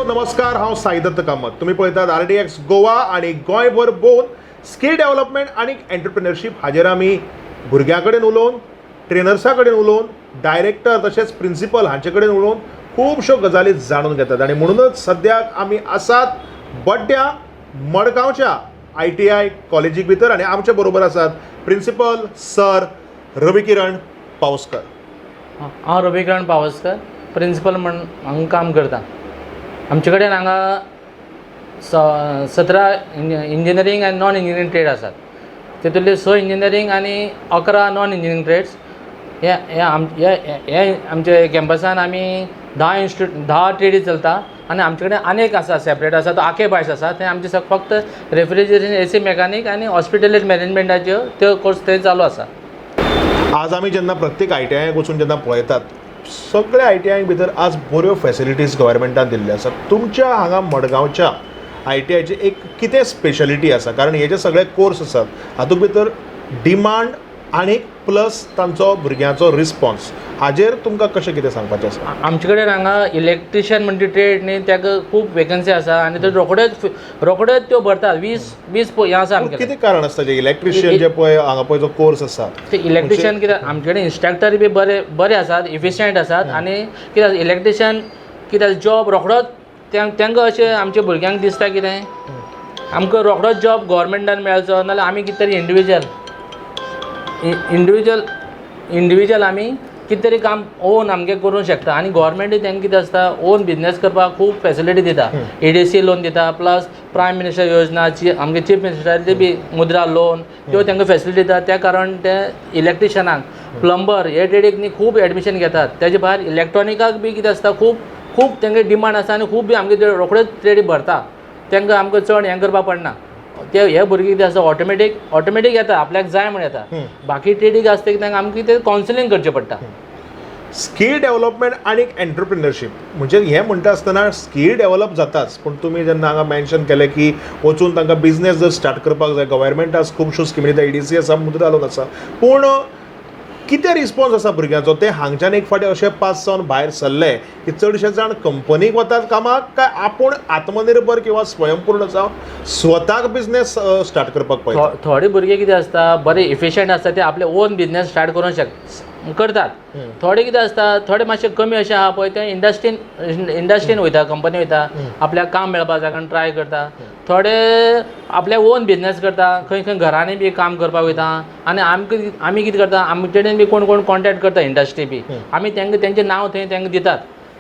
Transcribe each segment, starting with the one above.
नमस्कार, हांव साई दत्त कामत. तुम्ही पळयतात RDX गोवा आणि गोंयभर भोंवन स्कील डेव्हलपमेंट आणि एंटरप्रिनरशीप हाजेर आमी भुरग्यां कडेन उलोवन, ट्रेनर्सां कडेन उलोवन, डायरेक्टर तशेंच प्रिंसिपल हांचे कडेन उलोवन खुबश्यो गजाली जाणून घेतात. आणि म्हणूनच सद्याक आमी आसात बड्ड्या मडगांवच्या ITI कॉलेजीक भितर आणि आमचे बरोबर आसात प्रिंसिपल सर रविकिरण पावसकर. हांव रविकिरण पावसकर प्रिंसिपल म्हणून हांगा काम करता. आमचे कडेन हांगा 17 इंजिनियरींग आनी नॉन इंजिनियरींग ट्रेड आसात. तितूंतले 6 इंजिनियरींग आनी 11 नॉन इंजिनियरींग ट्रेड्स. हे आमचे कॅम्पसान आमी 10 ट्रेडी चलता आनी आमचे कडेन आनीक आसा सेपरेट आसा तो आके भायस आसा. थंय आमचे फक्त रेफ्रिजरेशन AC मेकॅनीक आनी हॉस्पिटलेज मॅनेजमेंटाच्यो त्यो कोर्स थंय चालू आसा. आज आमी जेन्ना प्रत्येक ITI वचून जेन्ना पळयतात सगळ्या ITI भितर आज बऱ्यो फॅसिलिटीज गव्हर्मेंटान दिल्ल्यो आसात. तुमच्या हांगा मडगांवच्या ITIची एक कितें स्पेशलिटी आसा? कारण हे जे सगळे कोर्स आसात हातूंत भितर डिमांड आनी प्लस तांचो भुरग्यांचो रिस्पॉन्स हाजेर तुमकां कशें कितें सांगपाचें आसा? आमचे कडेन हांगा इलेक्ट्रिशियन म्हणटा ट्रेड न्ही ताका खूब वेकन्सी आसा आनी ते रोखडेच त्यो भरतात. 20 हें आसा आमचे. कितें कारण आसता जे इलेक्ट्रिशियन जे पळय हांगा पळय जो कोर्स आसा ते इलेक्ट्रिशियन कित्याक आमचे कडेन इंस्ट्रक्टर बी बरे आसात, इफिशियंट आसात आनी कित्याक इलेक्ट्रिशियन कित्याक जॉब रोखडोच तांकां अशें आमच्या भुरग्यांक दिसता कितें आमकां रोखडोच जॉब गव्हर्मेंटान मेळचो नाल्यार आमी कितें तरी इंडिविज्युअल आमी कितें तरी काम ओन आमगे करूंक शकता. आनी गव्हर्मेंटूय तांकां कितें आसता ओन बिजनेस करपाक खूब फॅसिलिटी दिता. EDC लोन दिता प्लस प्रायम मिनिस्टर योजनाची आमगे चीफ मिनिस्टराची बी मुद्रा लोन त्यो तांकां फॅसिलिटी दिता. त्या कारण ते इलेक्ट्रिशियनाक प्लंबर हे ट्रेडीक न्ही खूब एडमिशन घेतात. तेजे भायर इलेक्ट्रॉनिकाक बी कितें आसता खूब तांकां डिमांड आसा आनी खूब बी आमगे रोखडेच ट्रेडी भरता. तांकां आमकां चड हें करपाक पडना. ते हे भुरगे कितें आसता ऑटोमॅटीक येता आपल्याक जाय म्हण येता. बाकी ट्रेडीक आसता की तांकां आमकां कितें कावन्सिलींग करचें पडटा. स्कील डेव्हलपमेंट आणि एंटरप्रिनरशीप म्हणजे हे म्हणटा आसतना स्कील डेव्हलप जाताच पूण तुमी जेन्ना हांगा मेन्शन केलें की वचून तांकां बिझनेस जर स्टार्ट करपाक जाय गव्हर्मेंटान खुबश्यो स्किमी दिता. EDC आसा, मुद्रा लोन आसा. पूण कितें रिस्पॉन्स आसा भुरग्यांचो? ते हांगच्यान एक फावटी अशें पास जावन भायर सरले की चडशे जाण कंपनीक वतात कामाक काय आपूण आत्मनिर्भर किंवा स्वयंपूर्ण जावन स्वताक बिझनेस स्टार्ट करपाक पळयतात? थोडे भुरगे कितें आसता बरे इफिशियंट आसता ते आपले ओन बिझनेस स्टार्ट करूंक करतात. थोडे कितें आसता थोडे मातशे कमी अशें आहा पळय ते इंडस्ट्रीन वयता, कंपनी वयता, आपल्याक काम मेळपाक जाय ट्राय करता. थोडे आपले ओन बिझनेस करता, खंय घरांनी बी काम करपाक वयता. आनी आमी कितें करता आमचे कडेन बी कोण कॉन्टेक्ट करता इंडस्ट्री बी. आमी तेंचें नांव थंय तांकां दितात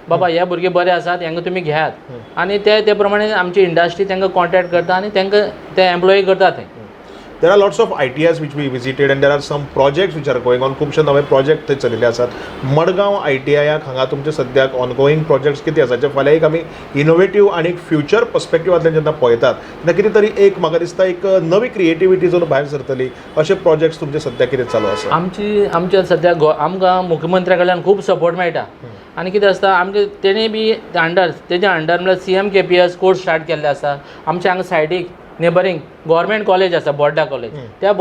बाबा हे भुरगे बरे आसात हांकां तुमी घेयात. आनी ते प्रमाणे आमची इंडस्ट्री तांकां कॉन्टेक्ट करता आनी तांकां ते एम्प्लॉय करता थंय. There are lots of ITIs which we visited and there are some projects which are going on. खुबशे नवे प्रोजेक्ट थंय चलिल्ले आसात. मडगांव ITIक हांगा तुमचे सद्याक ऑनगोईंग प्रोजेक्ट्स कितें आसात जे फाल्यां एक आमी इनोवेटीव आनी फ्युचर पर्स्पेक्टिवांतल्यान जेन्ना पळयतात तेन्ना कितें तरी एक म्हाका दिसता एक नवी क्रिएटिविटी जर भायर सरतली अशे प्रोजेक्ट्स तुमचे सद्याक कितें चालू आसा? आमच्या सद्याक आमकां मुख्यमंत्र्या कडल्यान खूब सपोर्ट मेळटा. आनी कितें आसता आमकां तेणी बी तेज्या अंडर म्हणल्यार CM-KPS कोर्स स्टार्ट केल्ले आसा. आमच्या हांगा सायडीक नेबरींग गव्हर्मेंट कॉलेज आसा बोर्डा कॉलेज. त्या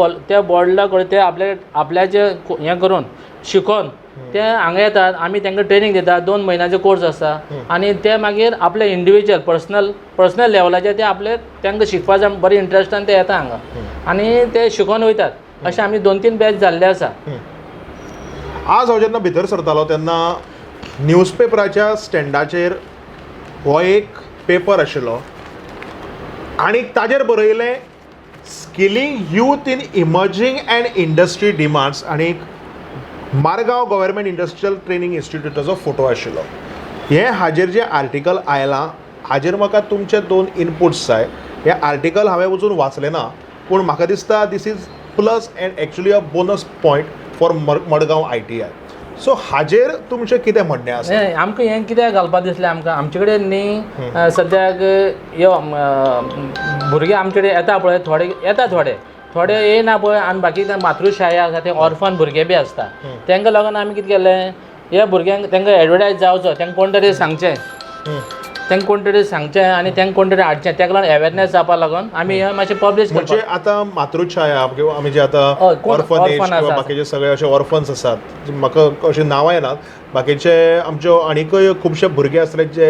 बोर्डा कॉलेज ते आपल्याचे हें करून शिकोवन ते हांगा येतात. आमी तांकां ट्रेनींग दितात. 2 म्हयन्याचो कोर्स आसा आनी ते मागीर आपले इंडिविज्युअल पर्सनल लेवलाचेर ते आपले तांकां शिकपाक जाय बरें इंट्रस्टान ते येता हांगा आनी ते शिकोवन वयतात. अशें आमी 2-3 बॅच जाल्ले आसा. आज हांव जेन्ना भितर सरतालो तेन्ना न्यूजपेपराच्या स्टँडाचेर हो एक पेपर आशिल्लो आणि ताजेर बरयलें skilling youth in emerging and industry demands आणि मारगांव गव्हर्मेंट इंडस्ट्रियल ट्रेनिंग इन्स्टिट्यूटाचो फोटो आशिल्लो. हे हाजेर जे आर्टिकल आयलां हाजेर म्हाका तुमचे 2 इनपुट्स जाय. हे आर्टिकल हांवें वचून वाचलें ना पूण म्हाका दिसता this is plus and actually a bonus point for Madgaon ITI. So हाजेर तुमचें कितें म्हणणें आसा? आमकां हें कित्याक घालपाक दिसलें आमकां आमचे कडेन न्ही सद्याक भुरगे आमचे कडेन येता पळय थोडे येना पळय आनी बाकी मातृशाळा आसा ते ऑर्फन भुरगे बी आसता. तांकां लागून आमी कितें केलें ह्या भुरग्यांक तांकां एडवर्टायज जावचो तांकां कोण तरी सांगचें तांकां कोण तरी सांगचें आनी तांकां कोण तरी हाडचें, ताका लागून अवेरनेस जावपा लागून आमी हें मातशें पब्लीश म्हणजे करपाक. आता मातृछाया किंवा आमी जे आता हय, कोण ऑर्फनेज orphan किंवा आसा. बाकीचे सगळे अशे ऑर्फन्स आसात जे म्हाका अशी नांवां येनात, बाकीचे आमच्यो आनीकय खुबशे भुरगे आसले जे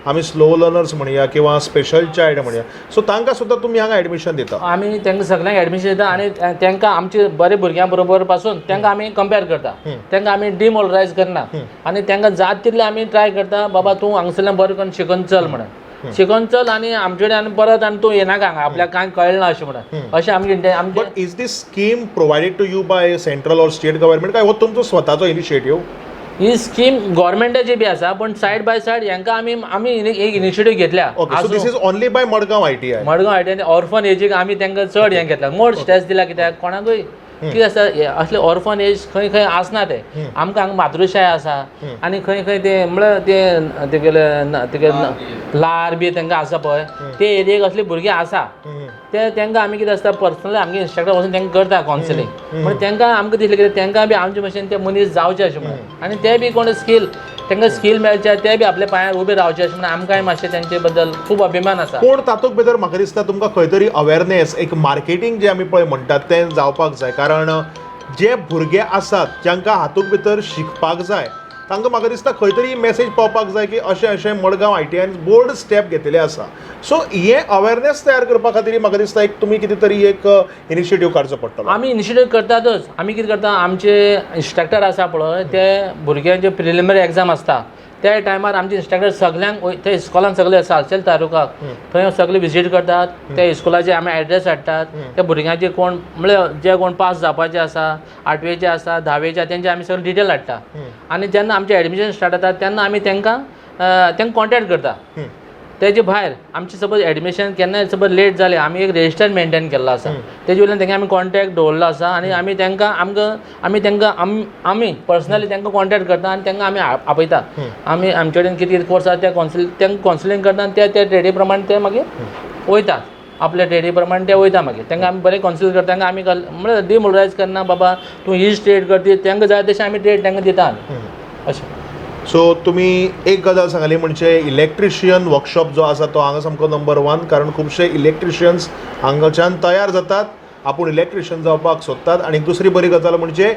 आमी स्लो लर्नर्स म्हणया किंवा स्पेशल चायल्ड म्हणया, सो तांकां सुद्दां तुमी हांगा एडमिशन दिता. आमी तांकां सगळ्यांक एडमिशन दिता आनी तांकां आमचे बरे भुरग्यां बरोबर पासून तांकां आमी कंपेर करता, तांकां आमी डिमोरलायज करना आनी तांकां जात तितले आमी ट्राय करता बाबा तूं हांगसरल्यान बरें करून शिकून चल म्हणून, शिकून चल आनी आमचे कडेन आनी परत आनी तूं येनाका हांगा, आपल्याक कांय कळना अशें म्हणून, अशें आमचे but is this scheme provided to you by central or state government काय हो तुमचो स्वताचो इनिशिएटीव? ही स्कीम गव्हर्मेंटाची बी आसा, पण सायड बाय सायड हांकां आमी एक इनिशिएटीव घेतल्या. Okay, so this is only by Madgaon ITI. Madgaon IT orphan एजीक आमी तांकां चड हें घेतला, मोड स्ट्रेस दिला. कित्याक कोणाकूय कितें आसता असले ऑर्फन एज खंय खंय आसना ते, आमकां हांगा मातृशाळा आसा आनी खंय खंय ते म्हळ्यार तेगे लार बी तांकां आसा पळय, ते एरियेक असले भुरगे आसा, ते तांकां आमी कितें आसता पर्सनली आमगे इंस्ट्रक्टर वचून तांकां करता कावन्सिलींग. म्हणजे तांकां आमकां दिसलें कितें तांकां बी आमचे भशेन ते मनीस जावचे अशें म्हणून, आनी ते बी कोण स्कील तांकां स्कील मेळचे, ते बी आपल्या पांयार उबे रावचे अशें म्हणून आमकांय मातशें तांचे बद्दल खूब अभिमान आसा. पूण तातूंत भितर म्हाका दिसता तुमकां खंय तरी अवेरनेस, एक मार्केटींग जे आमी पळय म्हणटात तें जावपाक जाय. कारण जे भुरगे आसात जांकां हातूंत भितर शिकपाक जाय तांकां म्हाका दिसता खंय तरी मेसेज पावपाक जाय की अशें अशें मडगांव ITI बोल्ड स्टेप घेतिल्ले आसा. सो हे अवेरनेस तयार करपा खातीर म्हाका दिसता एक तुमी कितें तरी एक इनिशिएटीव काडचो पडटलो. आमी इनिशिएटीव करतातच. आमी कितें करता, आमचे इंस्ट्रक्टर आसा पळय ते भुरग्यांचे प्रिलिमिनरी एग्जाम आसता त्या टायमार आमचे इंस्ट्रक्टर सगल्यांक ते इस्कॉलान सगळे सालसेल तालुकाक थंय सगळे विजीट करतात. ते इस्कॉलाचे आमी एड्रेस हाडटात. त्या भुरग्यांचे कोण म्हळ्यार जे कोण पास जावपाचे आसा, 8वेचे आसा, 10वेचे आसा, तेंचे आमी सगळे डिटेल हाडटा. आनी जेन्ना आमचें एडमिशन स्टार्ट जाता तेन्ना आमी तांकां कॉन्टेक्ट करता. तेजे भायर आमचे सपोज एडमिशन केन्नाय सपोज लेट जालें, आमी एक रजिस्टर मेंटेन केल्लो आसा, तेजे वयल्यान तांकां आमी कॉन्टेक्ट दवरलो आसा आनी आमी तांकां आमी पर्सनली तांकां कॉन्टेक्ट करता आनी तांकां आमी आपयता. आमी आमचे कडेन कितें कितें कोर्स आसा ते तांकां कावन्सिलींग करता आनी त्या ट्रेडी प्रमाणे ते मागीर वयतात, आपल्या ट्रेडी प्रमाणे ते वयता. मागीर तांकां आमी बरें कावन्सील करता. तांकां आमी म्हळ्यार डिमोरलायज करना बाबा तूं ही ट्रेड करती, तांकां जाय तशें आमी ट्रेड तांकां दिता अशें. सो तुमी एक गजाल सांगली म्हणजे इलेक्ट्रिशियन वर्कशॉप जो आसा तो हांगा सामको नंबर 1, कारण खुबशे इलेक्ट्रिशियन्स हांगाच्यान तयार जातात, आपूण इलेक्ट्रिशियन जावपाक सोदतात. आनी दुसरी बरी गजाल म्हणजे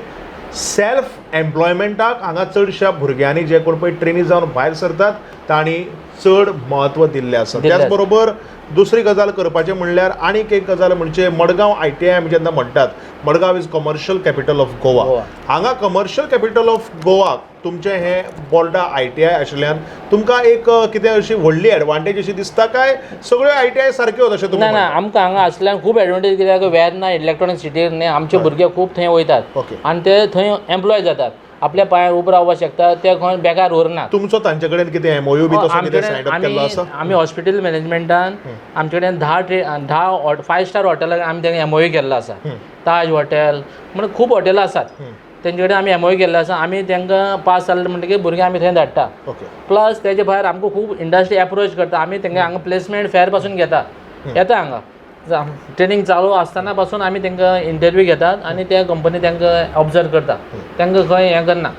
सेल्फ एम्प्लॉयमेंटाक हांगा चडशा भुरग्यांनी जे कोण पळय ट्रेनी जावन भायर सरतात तांणी चड म्हत्व दिल्लें आसा. त्याच बरोबर दुसरी गजाल करपाचें म्हणल्यार आनीक एक गजाल म्हणजे मडगांव ITI आमी जेन्ना म्हणटात, Madgaon is commercial capital of Goa. हांगा कमर्शियल कॅपिटल ऑफ गोवा तुमचें हें बोर्डा ITI आशिल्ल्यान तुमकां एक कितें अशी व्हडली एडवांटेज अशी दिसता काय सगळ्यो ITI सारक्यो अशें तुमी? ना, आमकां हांगा आसल्यान खूब एडवांटेज, कित्याक वेर्ना इलेक्ट्रॉनीक सिटीर न्ही आमचे भुरगे खूब थंय वयतात आनी ते थंय एम्प्लॉय जातात, आपल्या पांयार उबो रावपाक शकतात, ते खंय बेकार उरनात. तुमचो तांचे कडेन कितें MOU बी तसो कितें सायन अप केल्लो आसा? आमी हॉस्पिटल मॅनेजमेंटान आमचे कडेन 10 5 स्टार हॉटेलाक आमी तांकां MOU केल्लो आसा. ताज हॉटेल म्हणून खूब हॉटेलां आसात, तेंचे कडेन आमी MOU केल्लो आसा. आमी तांकां पास जाले म्हणटकीर भुरगे आमी थंय धाडटा. प्लस तेजे भायर आमकां खूब इंडस्ट्री एप्रोच करता. आमी तांकां हांगा प्लेसमेंट फेर पासून येता हांगा ट्रेनिंग चालू आसतना पासून आमी तांकां इंटरव्यू घेतात आनी त्या कंपनी तांकां ऑब्जर्व करता, तांकां खंय हें करना.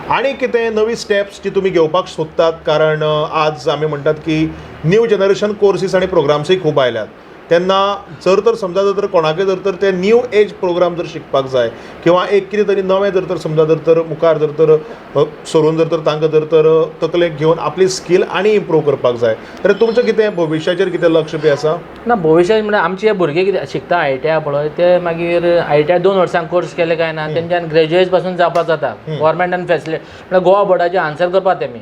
आणि कितें नवी स्टेप्स जी तुमी घेवपाक सोदतात? कारण आज आमी म्हणटात की न्यू जनरेशन कोर्सीस आनी प्रोग्राम्सूय खूब आयल्यात, तेन्ना जर तर समजा जर कोणाकय जर तर ते न्यू एज प्रोग्राम जर शिकपाक जाय किंवा एक कितें तरी नवें जर तर समजा जर तर मुखार जर तर सरून जर तर तांकां जर तर तकलेक घेवन आपली स्कील आनी इम्प्रूव करपाक जाय, तर तुमचें कितें भविश्याचेर कितें लक्ष बी आसा? ना, भविश्यात म्हळ्यार आमचे भुरगे कितें शिकता ITI पळय, ते मागीर ITI 2 वर्सां कोर्स केले काय ना, तेंच्यान ग्रॅज्युएट पासून जावपाक जाता. गव्हर्मेंटान फॅसिलिटी म्हळ्यार गोवा बोर्डाचे आन्सर करपाक तेमी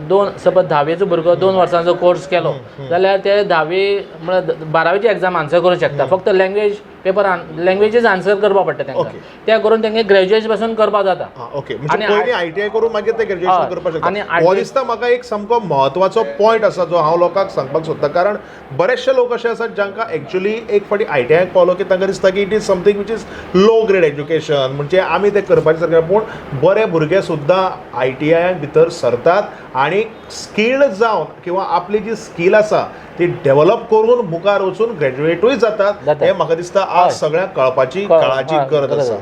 2 सपोज 10वेचो भुरगो 2 वर्सांचो कोर्स केलो जाल्यार ते 10वी म्हळ्यार 12वेची एग्जाम आन्सर करूंक शकता. फक्त लँग्वेज पेपर लँग्वेजीस आन्सर करपा पडटा तांकां, त्या करून तांकां ग्रॅज्युएट पासून करपाक जाता. ओके, म्हणजे पयलीं ITI करून मागीर ते ग्रॅज्युएशन करपाक शकता. हो दिसता म्हाका एक सामको म्हत्वाचो पॉयंट आसा जो हांव लोकांक सांगपाक सोदता. कारण बरेचशे लोक अशे आसात जांकां एक्चुअली एक फावटी ITI पावलो की तांकां दिसता की it is something which is low grade education, म्हणजे आमी ते करपाचें सारकें. पूण बरे भुरगे सुद्दां ITI भितर सरतात आनी स्किल्ड जावन किंवा आपली जी स्कील आसा ती डेव्हलप करून मुखार वचून ग्रॅज्युएटूय जातात. हें म्हाका दिसता आज सगळ्यांक कळपाची काळाची गरज आसा.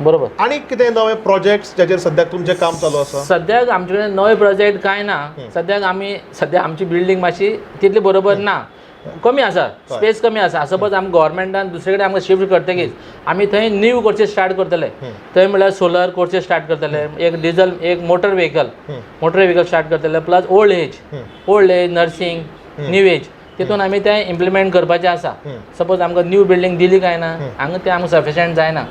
बरोबर. आणि कितें नवे प्रोजेक्ट्स जाचेर सद्याक तुमचें काम चालू आसा? सद्याक आमचे कडेन नवे प्रोजेक्ट कांय ना. सद्याक सद्या आमची बिल्डींग मातशी तितली बरोबर ना, कमी आसा, स्पेस कमी आसा. सपोज आमकां गव्हर्मेंटान दुसरे कडेन आमकां शिफ्ट करतकीच आमी थंय न्यू कोर्सीस स्टार्ट करतले. थंय म्हळ्यार सोलर कोर्सीस स्टार्ट करतले, एक डिझल, एक मोटर व्हेकल स्टार्ट करतले, plus old age nursing, new age तितून आमी तें इम्प्लिमेंट करपाचें आसा. सपोज आमकां न्यू बिल्डींग दिली काय ना, हांगा तें आमकां सफिशियंट जायना.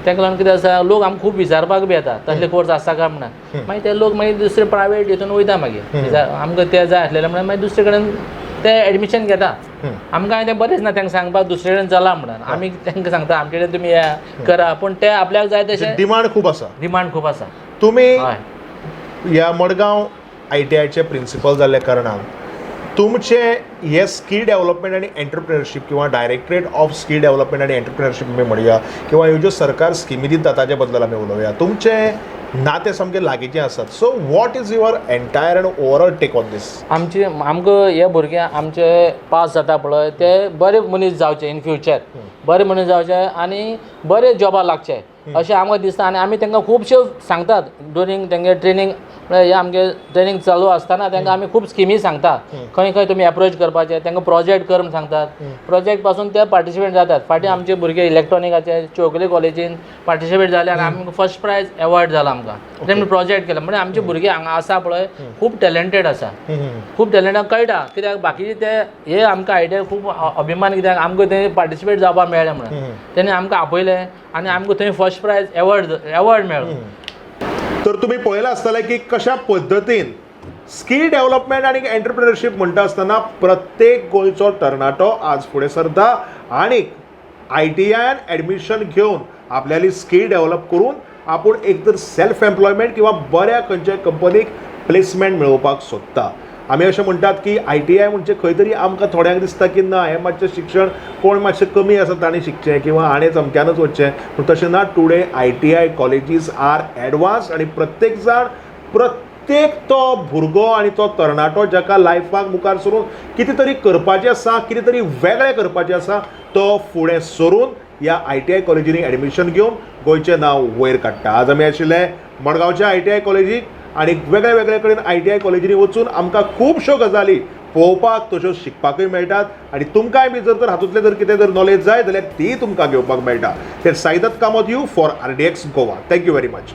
ताका लागून कितें आसा, लोक आमकां खूब विचारपाक बी येता तसले कोर्स आसा काय म्हणून. मागीर ते लोक मागीर दुसरे प्रायवेट हितून वयता, मागीर आमकां तें जाय आसलेलें म्हणून मागीर दुसरे कडेन ते एडमिशन घेता. आमकां तें बरेंच ना तांकां सांगपाक दुसरे कडेन चला म्हणून. आमी तांकां सांगता आमचे कडेन तुमी या करा, पूण ते आपल्याक जाय तशें डिमांड खूब आसा. डिमांड खूब आसा. तुमी हय, ह्या मडगांव ITIचे प्रिंसिपल जाल्ल्या कारणान तुमचे हे स्कील डेव्हलपमेंट आणि एंटरप्रिनरशीप किंवा डायरेक्टरेट ऑफ स्कील डेव्हलपमेंट आणि एंटरप्रिनरशीप आमी म्हणया, किंवा ह्यो ज्यो सरकार स्किमी दिता ताचे बद्दल आमी उलोवया, तुमचे नाते सामके लागींचे आसात. So what is your entire and overall take on this? आमकां हे भुरगे आमचे पास जाता पळय ते बरे मनीस जावचे इन फ्युचर, बरे मनीस जावचे आनी बरे जॉबाक लागचे अशें आमकां दिसता. आनी आमी तांकां खुबश्यो सांगतात ड्युरींग तेंगे ट्रेनींग, हे आमगे ट्रेनींग चालू आसतना तांकां आमी खूब स्किमी सांगता, खंय खंय तुमी एप्रोच करपाचे, तांकां प्रोजेक्ट कर म्हूण सांगतात. प्रोजेक्ट पासून ते पार्टिसिपेट जातात. फाटीं आमचे भुरगे इलेक्ट्रॉनिकाचे चौगुले कॉलेजीन पार्टिसिपेट जाले आनी आमकां फर्स्ट प्रायज अवॉर्ड जाला आमकां. तेणें प्रोजेक्ट केला म्हणजे आमचे भुरगे हांगा आसा पळय खूब टॅलंटेड आसा, खूब टॅलंटाक कळटा. कित्याक बाकीचे ते हे आमकां आयडिया खूब अभिमान, कित्याक आमकां थंय पार्टिसिपेट जावपाक मेळ्ळें म्हणून तेणें आमकां आपयलें आनी आमकां थंय फर्स्ट प्रायज अवॉर्ड मेळ्ळो. तर तुम्ही पळयलां आसतलें की कशा पद्दतीन स्कील डेव्हलपमेंट आणि एंटरप्रिनरशीप म्हणटा आसतना प्रत्येक गोंयचो तरणाटो आज फुडें सरता आनी ITIन एडमिशन घेवन आपल्याली स्कील डेव्हलप करून आपूण एक तर सेल्फ एम्प्लॉयमेंट किंवा बऱ्या खंयच्याय कंपनीक प्लेसमेंट मेळोवपाक सोदता. आमी अशें म्हणटात की ITI म्हणजे खंय तरी आमकां थोड्यांक दिसता की ना हें मातशें शिक्षण कोण मातशें कमी आसा ताणें शिकचें किंवा हाणें चमक्यानूच वचचें, पूण तशें ना. Today ITI colleges are advance आनी प्रत्येक तो भुरगो आनी तो तरणाटो जाका लायफाक मुखार सरून कितें तरी करपाचें आसा, कितें तरी वेगळें करपाचें आसा, तो फुडें सरून ह्या ITI कॉलेजींनी एडमिशन घेवन गोंयचें नांव वयर काडटा. आज आमी आशिल्ले मडगांवच्या ITI कॉलेजीक आनी वेगळे वेगळे कडेन ITI कॉलेजींनी वचून आमकां खुबश्यो गजाली पळोवपाक तश्यो शिकपाकूय मेळटात आनी तुमकांय बी जर हातूंतले जर कितें जर नॉलेज जाय जाल्यार ती तुमकां घेवपाक मेळटा. ते Saidatt Kamat you for RDX Goa. Thank you very much.